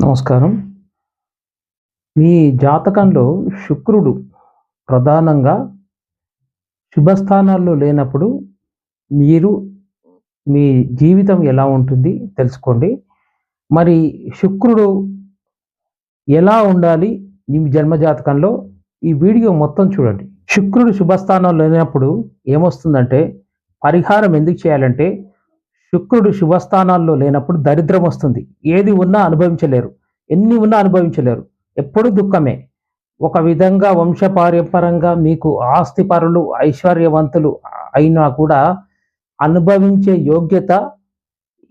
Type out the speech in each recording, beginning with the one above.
నమస్కారం. మీ జాతకంలో శుక్రుడు ప్రధానంగా శుభస్థానాల్లో లేనప్పుడు మీరు మీ జీవితం ఎలా ఉంటుంది తెలుసుకోండి. మరి శుక్రుడు ఎలా ఉండాలి మీ జన్మ జాతకంలో ఈ వీడియో మొత్తం చూడండి. శుక్రుడు శుభస్థానంలో లేనప్పుడు ఏమొస్తుందంటే పరిహారం ఎందుకు చేయాలంటే శుక్రుడు శుభస్థానాల్లో లేనప్పుడు దరిద్రం వస్తుంది. ఏది ఉన్నా అనుభవించలేరు. ఎన్ని ఉన్నా అనుభవించలేరు. ఎప్పుడు దుఃఖమే. ఒక విధంగా వంశపారంపరంగా మీకు ఆస్తిపరులు, ఐశ్వర్యవంతులు అయినా కూడా అనుభవించే యోగ్యత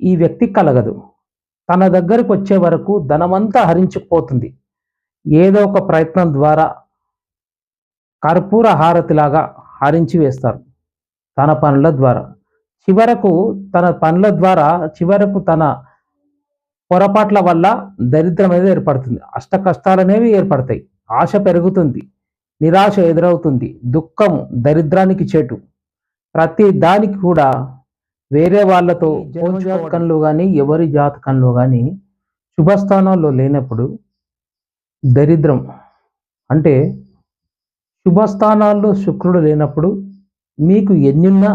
ఈ వ్యక్తికి కలగదు. తన దగ్గరికి వచ్చే వరకు ధనమంతా హరించుకుపోతుంది. ఏదో ఒక ప్రయత్నం ద్వారా కర్పూర హారతిలాగా హరించి వేస్తారు తన పనుల ద్వారా. చివరకు తన పొరపాట్ల వల్ల దరిద్రం అనేది ఏర్పడుతుంది. అష్ట కష్టాలనేవి ఏర్పడతాయి. ఆశ పెరుగుతుంది. నిరాశ ఎదురవుతుంది. దుఃఖం దరిద్రానికి చేటు. ప్రతి దానికి కూడా వేరే వాళ్ళతో జాతకంలో కానీ ఎవరి జాతకంలో కానీ శుభస్థానాల్లో లేనప్పుడు దరిద్రం అంటే శుభస్థానాల్లో శుక్రుడు లేనప్పుడు మీకు ఎన్నున్నా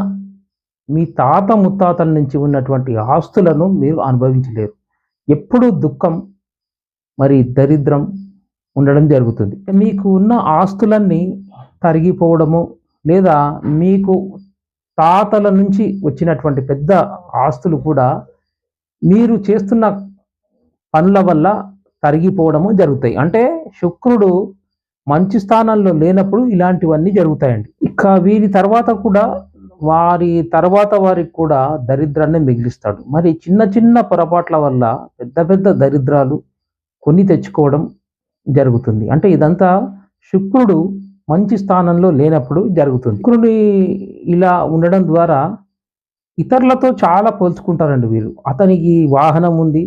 మీ తాత ముత్తాతల నుంచి ఉన్నటువంటి ఆస్తులను మీరు అనుభవించలేరు. ఎప్పుడూ దుఃఖం మరి దరిద్రం ఉండడం జరుగుతుంది. మీకు ఉన్న ఆస్తులన్నీ తరిగిపోవడము లేదా మీకు తాతల నుంచి వచ్చినటువంటి పెద్ద ఆస్తులు కూడా మీరు చేస్తున్న పనుల వల్ల తరిగిపోవడము జరుగుతాయి. అంటే శుక్రుడు మంచి స్థానంలో లేనప్పుడు ఇలాంటివన్నీ జరుగుతాయండి. ఇక వీరి తర్వాత కూడా వారికి కూడా దరిద్రాన్ని మిగిలిస్తాడు. మరి చిన్న చిన్న పొరపాట్ల వల్ల పెద్ద పెద్ద దరిద్రాలు కొని తెచ్చుకోవడం జరుగుతుంది. అంటే ఇదంతా శుక్రుడు మంచి స్థానంలో లేనప్పుడు జరుగుతుంది. శుక్రుడు ఇలా ఉండడం ద్వారా ఇతరులతో చాలా పోల్చుకుంటారండి వీరు. అతనికి వాహనం ఉంది,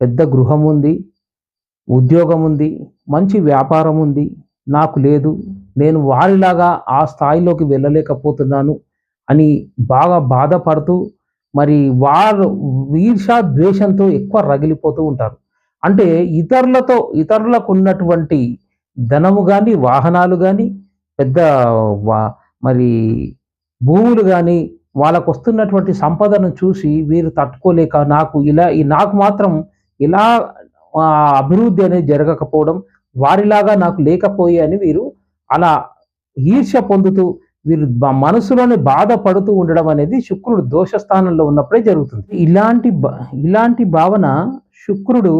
పెద్ద గృహం ఉంది, ఉద్యోగం ఉంది, మంచి వ్యాపారం ఉంది, నాకు లేదు, నేను వారిలాగా ఆ స్థాయిలోకి వెళ్ళలేకపోతున్నాను అని బాగా బాధపడుతూ మరి వారు ఈర్ష్య ద్వేషంతో ఎక్కువ రగిలిపోతూ ఉంటారు. అంటే ఇతరులకు ఉన్నటువంటి ధనము కానీ వాహనాలు కానీ పెద్ద మరి భూములు కానీ వాళ్ళకు వస్తున్నటువంటి సంపదను చూసి వీరు తట్టుకోలేక నాకు మాత్రం ఇలా అభివృద్ధి అనేది జరగకపోవడం, వారిలాగా నాకు లేకపోయే అని వీరు అలా ఈర్ష్య పొందుతూ వీరు మనసులోనే బాధపడుతూ ఉండడం అనేది శుక్రుడు దోషస్థానంలో ఉన్నప్పుడే జరుగుతుంది. ఇలాంటి భావన శుక్రుడు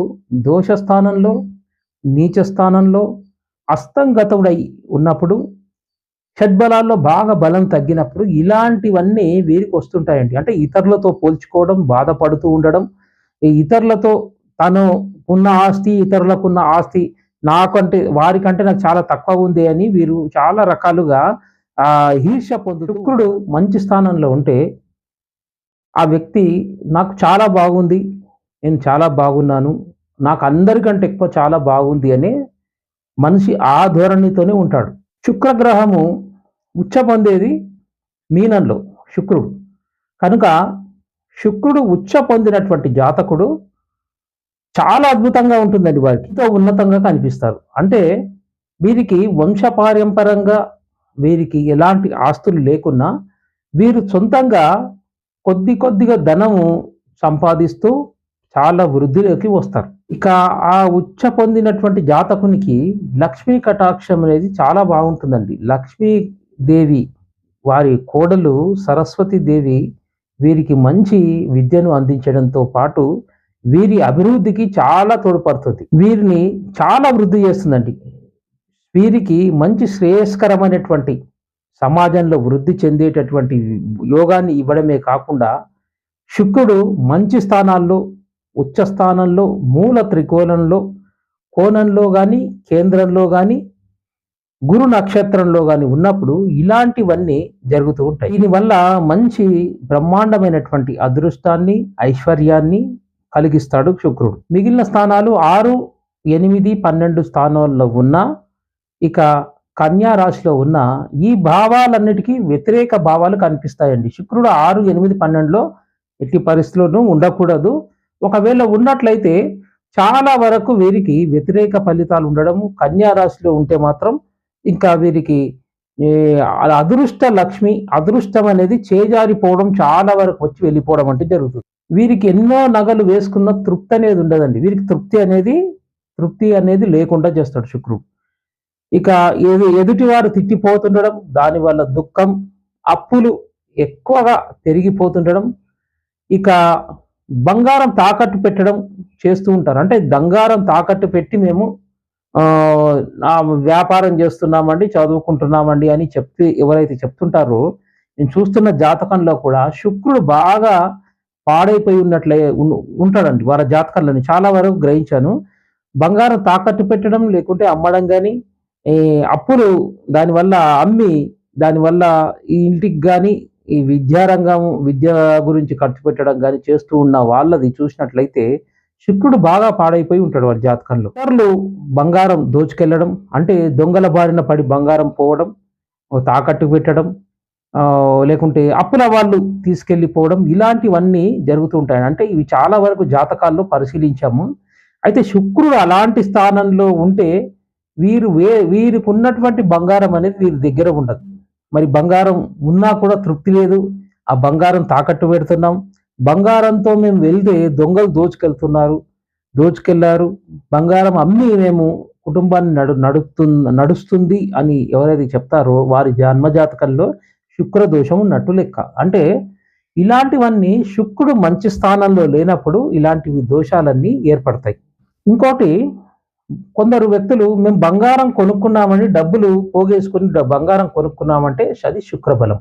దోషస్థానంలో, నీచ స్థానంలో, అస్తంగతుడై ఉన్నప్పుడు, షడ్బలాల్లో బాగా బలం తగ్గినప్పుడు ఇలాంటివన్నీ వీరికి వస్తుంటాయండి. అంటే ఇతరులతో పోల్చుకోవడం, బాధపడుతూ ఉండడం, ఇతరులతో తను ఉన్న ఆస్తి ఇతరులకున్న ఆస్తి వారికంటే నాకు చాలా తక్కువ ఉంది అని వీరు చాలా రకాలుగా ఈర్ష్య పొందుతూ. శుక్రుడు మంచి స్థానంలో ఉంటే ఆ వ్యక్తి నాకు చాలా బాగుంది, నేను చాలా బాగున్నాను, నాకు అందరికంటే ఎక్కువ చాలా బాగుంది అనే మనిషి ఆ ధోరణితోనే ఉంటాడు. శుక్రగ్రహము ఉచ్చ పొందేది మీనంలో శుక్రుడు కనుక శుక్రుడు ఉచ్చ పొందినటువంటి జాతకుడు చాలా అద్భుతంగా ఉంటుందండి. వారికి ఎంతో ఉన్నతంగా కనిపిస్తారు. అంటే వీరికి వంశపారంపరంగా వీరికి ఎలాంటి ఆస్తులు లేకున్నా వీరు సొంతంగా కొద్దిగా ధనము సంపాదిస్తూ చాలా వృద్ధిలోకి వస్తారు. ఇక ఆ ఉచ్చ పొందినటువంటి జాతకునికి లక్ష్మీ కటాక్షం అనేది చాలా బాగుంటుందండి. లక్ష్మీదేవి వారి కోడలు సరస్వతీదేవి వీరికి మంచి విద్యను అందించడంతో పాటు వీరి అభివృద్ధికి చాలా తోడ్పడుతుంది. వీరిని చాలా వృద్ధి చేస్తుందండి. వీరికి మంచి శ్రేయస్కరమైనటువంటి సమాజంలో వృద్ధి చెందేటటువంటి యోగాన్ని ఇవ్వడమే కాకుండా శుక్రుడు మంచి స్థానాల్లో, ఉచ్చ స్థానంలో, మూల త్రికోణంలో, కోణంలో కానీ కేంద్రంలో కానీ గురు నక్షత్రంలో కానీ ఉన్నప్పుడు ఇలాంటివన్నీ జరుగుతూ ఉంటాయి. దీనివల్ల మంచి బ్రహ్మాండమైనటువంటి అదృష్టాన్ని, ఐశ్వర్యాన్ని కలిగిస్తాడు శుక్రుడు. మిగిలిన స్థానాలు 6, 8, 12 స్థానాల్లో ఉన్న ఇక కన్యా రాశిలో ఉన్న ఈ భావాలన్నిటికీ వ్యతిరేక భావాలు కనిపిస్తాయండి. శుక్రుడు 6, 8, 12లో ఎట్టి పరిస్థితుల్లోనూ ఉండకూడదు. ఒకవేళ ఉన్నట్లయితే చాలా వరకు వీరికి వ్యతిరేక ఫలితాలు ఉండడము, కన్యా రాశిలో ఉంటే మాత్రం ఇంకా వీరికి ఈ అదృష్ట లక్ష్మి, అదృష్టం అనేది చేజారిపోవడం, చాలా వరకు వచ్చి వెళ్ళిపోవడం అంటే జరుగుతుంది. వీరికి ఎన్నో నగలు వేసుకున్న తృప్తి అనేది ఉండదండి. వీరికి తృప్తి అనేది లేకుండా చేస్తాడు శుక్రుడు. ఇక ఎదుటివారు తిట్టిపోతుండడం, దానివల్ల దుఃఖం, అప్పులు ఎక్కువగా పెరిగిపోతుండడం, ఇక బంగారం తాకట్టు పెట్టడం చేస్తూ ఉంటారు. అంటే బంగారం తాకట్టు పెట్టి మేము వ్యాపారం చేస్తున్నామండి, చదువుకుంటున్నామండి అని ఎవరైతే చెప్తుంటారో, నేను చూస్తున్న జాతకంలో కూడా శుక్రుడు బాగా పాడైపోయి ఉన్నట్లే ఉంటాడండి. వాళ్ళ జాతకాలని చాలా వరకు గ్రహించాను. బంగారం తాకట్టు పెట్టడం, లేకుంటే అమ్మడం గాని, అప్పులు దానివల్ల అమ్మి, దానివల్ల ఈ ఇంటికి గాని, ఈ విద్య గురించి ఖర్చు పెట్టడం గాని చేస్తూ ఉన్న వాళ్ళది చూసినట్లయితే శుక్రుడు బాగా పాడైపోయి ఉంటాడు వారి జాతకంలో. ఇతరులు బంగారం దోచుకెళ్లడం, అంటే దొంగల బారిన పడి బంగారం పోవడం, తాకట్టు పెట్టడం, లేకుంటే అప్పుల వాళ్ళు తీసుకెళ్ళిపోవడం, ఇలాంటివన్నీ జరుగుతూ ఉంటాయి. అంటే ఇవి చాలా వరకు జాతకాల్లో పరిశీలించాము. అయితే శుక్రుడు అలాంటి స్థానంలో ఉంటే వీరికి ఉన్నటువంటి బంగారం అనేది వీరి దగ్గర ఉండదు. మరి బంగారం ఉన్నా కూడా తృప్తి లేదు. ఆ బంగారం తాకట్టు పెడుతున్నాం. బంగారంతో మేము వెళ్తే దొంగలు దోచుకెళ్లారు. బంగారం అమ్మి మేము కుటుంబాన్ని నడుస్తుంది అని ఎవరైతే చెప్తారో వారి జన్మజాతకంలో శుక్రదోషం ఉన్నట్టు లెక్క. అంటే ఇలాంటివన్నీ శుక్రుడు మంచి స్థానంలో లేనప్పుడు ఇలాంటివి దోషాలన్నీ ఏర్పడతాయి. ఇంకోటి, కొందరు వ్యక్తులు మేము బంగారం కొనుక్కున్నామని డబ్బులు పోగేసుకుని బంగారం కొనుక్కున్నామంటే అది శుక్రబలం.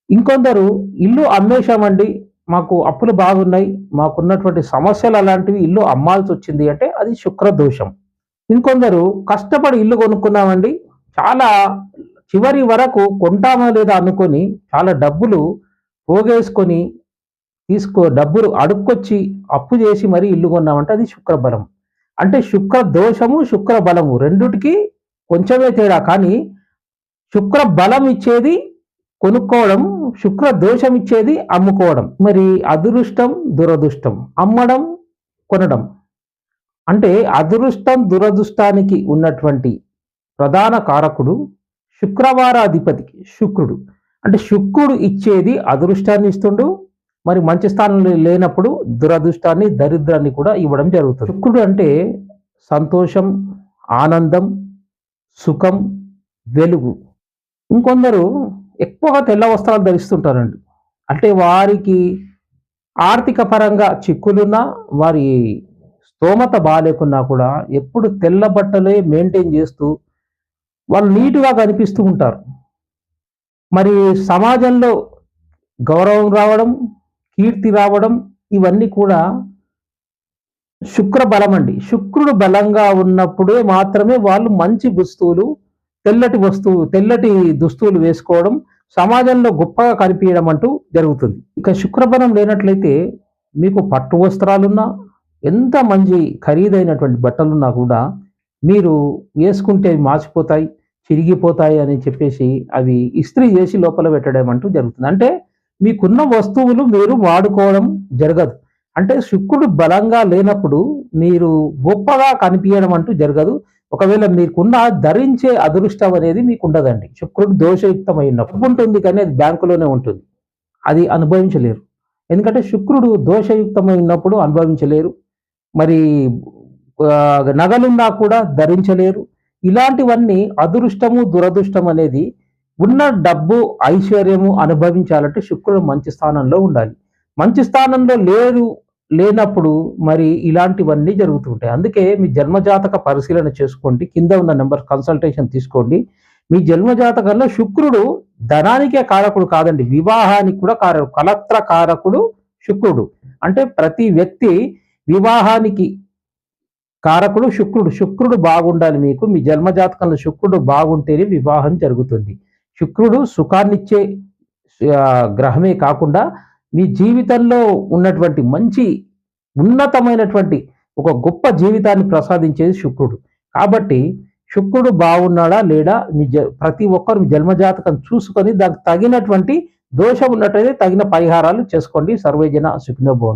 ఇంకొందరు ఇల్లు అమ్మేశామండి, మాకు అప్పులు బాగున్నాయి, మాకున్నటువంటి సమస్యలు అలాంటివి, ఇల్లు అమ్మాల్సి వచ్చింది అంటే అది శుక్రదోషం. ఇంకొందరు కష్టపడి ఇల్లు కొనుక్కున్నామండి, చాలా చివరి వరకు కొంటామా లేదా అనుకొని చాలా డబ్బులు పోగేసుకొని డబ్బులు అడుక్కొచ్చి అప్పు చేసి మరీ ఇల్లు కొన్నామంటే అది శుక్రబలం. అంటే శుక్ర దోషము, శుక్ర బలము రెండుటికి కొంచెమే తేడా. కానీ శుక్ర బలం ఇచ్చేది కొనుక్కోవడం, శుక్ర దోషం ఇచ్చేది అమ్ముకోవడం. మరి అదృష్టం, దురదృష్టం, అమ్మడం, కొనడం. అంటే అదృష్టం, దురదృష్టానికి ఉన్నటువంటి ప్రధాన కారకుడు శుక్రవారాధిపతికి శుక్రుడు. అంటే శుక్రుడు ఇచ్చేది అదృష్టాన్ని ఇస్తుండు, మరి మంచి స్థానంలో లేనప్పుడు దురదృష్టాన్ని, దరిద్రాన్ని కూడా ఇవ్వడం జరుగుతుంది. శుక్రుడు అంటే సంతోషం, ఆనందం, సుఖం, వెలుగు. ఇంకొందరు ఎక్కువగా తెల్ల వస్త్రాలు ధరిస్తుంటారండి. అంటే వారికి ఆర్థిక పరంగా చిక్కులున్నా, వారి స్తోమత బాగాలేకున్నా కూడా ఎప్పుడు తెల్ల బట్టలే మెయింటైన్ చేస్తూ వాళ్ళు నీటుగా కనిపిస్తూ ఉంటారు. మరి సమాజంలో గౌరవం రావడం, కీర్తి రావడం, ఇవన్నీ కూడా శుక్ర బలం అండి. శుక్రుడు బలంగా ఉన్నప్పుడే మాత్రమే వాళ్ళు మంచి తెల్లటి దుస్తువులు వేసుకోవడం, సమాజంలో గొప్పగా కనిపించడం అంటూ జరుగుతుంది. ఇక శుక్రబలం లేనట్లయితే మీకు పట్టు వస్త్రాలున్నా, ఎంత మంచి ఖరీదైనటువంటి బట్టలున్నా కూడా మీరు వేసుకుంటే అవి మాసిపోతాయి, చిరిగిపోతాయి అని చెప్పేసి అవి ఇస్త్రీ చేసి లోపల పెట్టడం అంటూ జరుగుతుంది. అంటే మీకున్న వస్తువులు మీరు వాడుకోవడం జరగదు. అంటే శుక్రుడు బలంగా లేనప్పుడు మీరు గొప్పగా కనిపించడం అంటూ జరగదు. ఒకవేళ మీకున్న ధరించే అదృష్టం అనేది మీకు ఉండదండి. శుక్రుడు దోషయుక్తమైనప్పుడు ఉంటుంది, కానీ అది బ్యాంకులోనే ఉంటుంది, అది అనుభవించలేరు. ఎందుకంటే శుక్రుడు దోషయుక్తమైనప్పుడు అనుభవించలేరు. మరి నగలున్నా కూడా ధరించలేరు. ఇలాంటివన్నీ అదృష్టము, దురదృష్టం అనేది ఉన్న డబ్బు, ఐశ్వర్యము అనుభవించాలంటే శుక్రుడు మంచి స్థానంలో ఉండాలి. మంచి స్థానంలో లేనప్పుడు మరి ఇలాంటివన్నీ జరుగుతూ ఉంటాయి. అందుకే మీ జన్మజాతక పరిశీలన చేసుకోండి, కింద ఉన్న నెంబర్ కన్సల్టేషన్ తీసుకోండి. మీ జన్మజాతకంలో శుక్రుడు ధనానికే కారకుడు కాదండి, వివాహానికి కూడా కలత్ర కారకుడు శుక్రుడు. అంటే ప్రతి వ్యక్తి వివాహానికి కారకుడు శుక్రుడు. శుక్రుడు బాగుండాలి మీకు. మీ జన్మజాతకంలో శుక్రుడు బాగుంటేనే వివాహం జరుగుతుంది. శుక్రుడు సుఖాన్నిచ్చే గ్రహమే కాకుండా మీ జీవితంలో ఉన్నటువంటి మంచి ఉన్నతమైనటువంటి ఒక గొప్ప జీవితాన్ని ప్రసాదించేది శుక్రుడు. కాబట్టి శుక్రుడు బాగున్నాడా లేడా ప్రతి ఒక్కరు జన్మజాతకం చూసుకొని దానికి తగినటువంటి దోషం ఉన్నట్టయితే తగిన పరిహారాలు చేసుకోండి. సర్వేజన సుఖినో భవంతు.